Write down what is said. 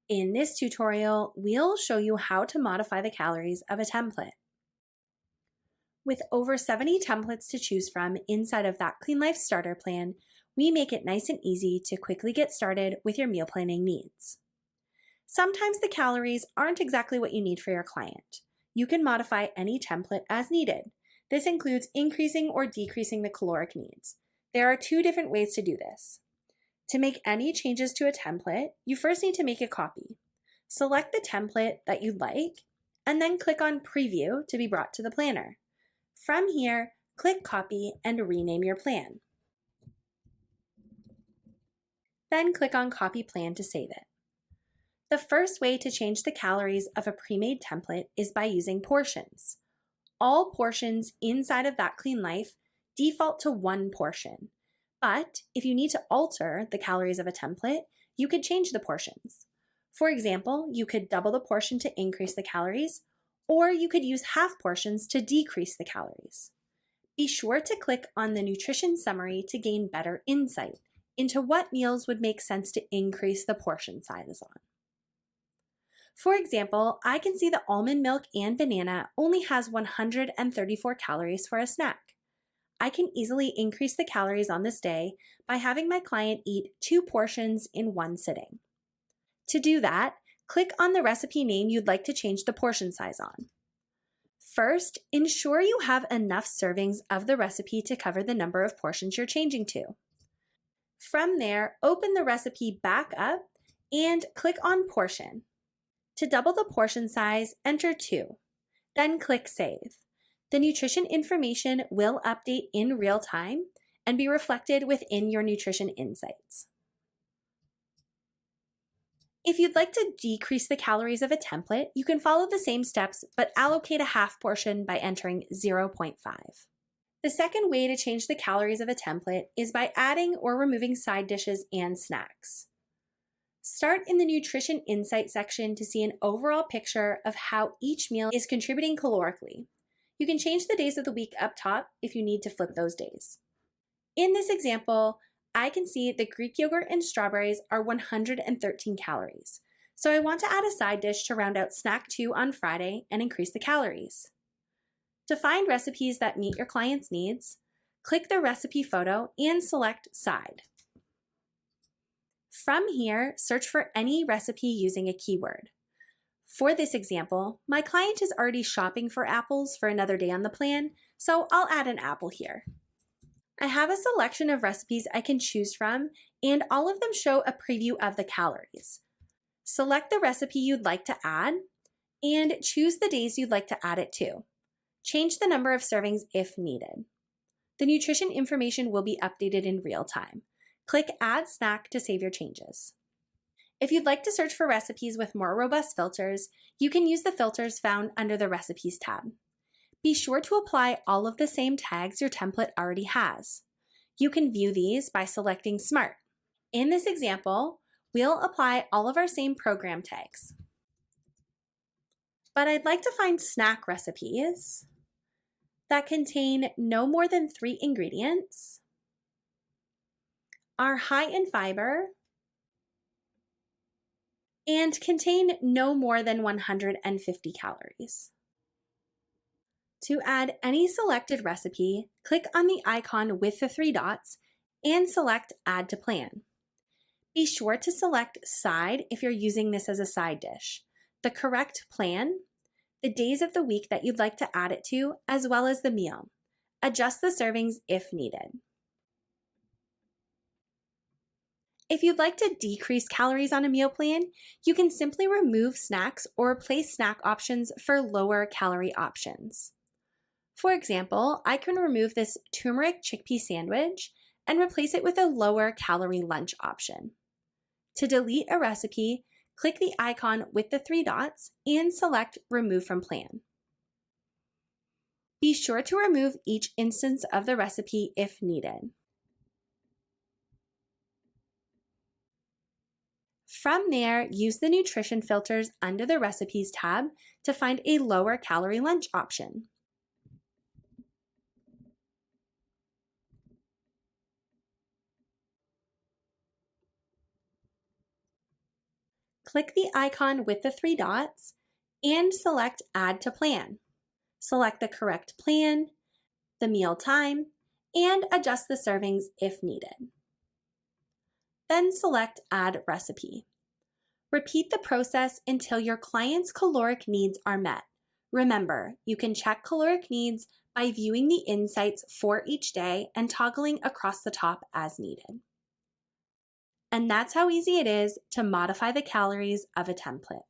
In this tutorial, we'll show you how to modify the calories of a template. With over 70 templates to choose from inside of That Clean Life Starter Plan, we make it nice and easy to quickly get started with your meal planning needs. Sometimes the calories aren't exactly what you need for your client. You can modify any template as needed. This includes increasing or decreasing the caloric needs. There are two different ways to do this. To make any changes to a template, you first need to make a copy. Select the template that you'd like, and then click on Preview to be brought to the planner. From here, click Copy and rename your plan. Then click on Copy Plan to save it. The first way to change the calories of a pre-made template is by using portions. All portions inside of That Clean Life default to 1 portion. But if you need to alter the calories of a template, you could change the portions. For example, you could double the portion to increase the calories, or you could use half portions to decrease the calories. Be sure to click on the nutrition summary to gain better insight into what meals would make sense to increase the portion sizes on. For example, I can see the almond milk and banana only has 134 calories for a snack. I can easily increase the calories on this day by having my client eat 2 portions in one sitting. To do that, click on the recipe name you'd like to change the portion size on. First, ensure you have enough servings of the recipe to cover the number of portions you're changing to. From there, open the recipe back up and click on Portion. To double the portion size, enter 2. Then click Save. The nutrition information will update in real time and be reflected within your nutrition insights. If you'd like to decrease the calories of a template, you can follow the same steps but allocate a half portion by entering 0.5. The second way to change the calories of a template is by adding or removing side dishes and snacks. Start in the Nutrition Insight section to see an overall picture of how each meal is contributing calorically. You can change the days of the week up top if you need to flip those days. In this example, I can see the Greek yogurt and strawberries are 113 calories. So I want to add a side dish to round out snack 2 on Friday and increase the calories. To find recipes that meet your client's needs, click the recipe photo and select Side. From here, search for any recipe using a keyword. For this example, my client is already shopping for apples for another day on the plan, so I'll add an apple here. I have a selection of recipes I can choose from, and all of them show a preview of the calories. Select the recipe you'd like to add, and choose the days you'd like to add it to. Change the number of servings if needed. The nutrition information will be updated in real time. Click Add Snack to save your changes. If you'd like to search for recipes with more robust filters, you can use the filters found under the Recipes tab. Be sure to apply all of the same tags your template already has. You can view these by selecting Smart. In this example, we'll apply all of our same program tags. But I'd like to find snack recipes that contain no more than 3 ingredients, are high in fiber, and contain no more than 150 calories. To add any selected recipe, click on the icon with the 3 dots and select Add to Plan. Be sure to select Side if you're using this as a side dish, the correct plan, the days of the week that you'd like to add it to, as well as the meal. Adjust the servings if needed. If you'd like to decrease calories on a meal plan, you can simply remove snacks or replace snack options for lower calorie options. For example, I can remove this turmeric chickpea sandwich and replace it with a lower calorie lunch option. To delete a recipe, click the icon with the 3 dots and select Remove from Plan. Be sure to remove each instance of the recipe if needed. From there, use the nutrition filters under the Recipes tab to find a lower calorie lunch option. click the icon with the 3 dots and select Add to Plan. Select the correct plan, the meal time, and adjust the servings if needed. Then select Add Recipe. Repeat the process until your client's caloric needs are met. Remember, you can check caloric needs by viewing the insights for each day and toggling across the top as needed. And that's how easy it is to modify the calories of a template.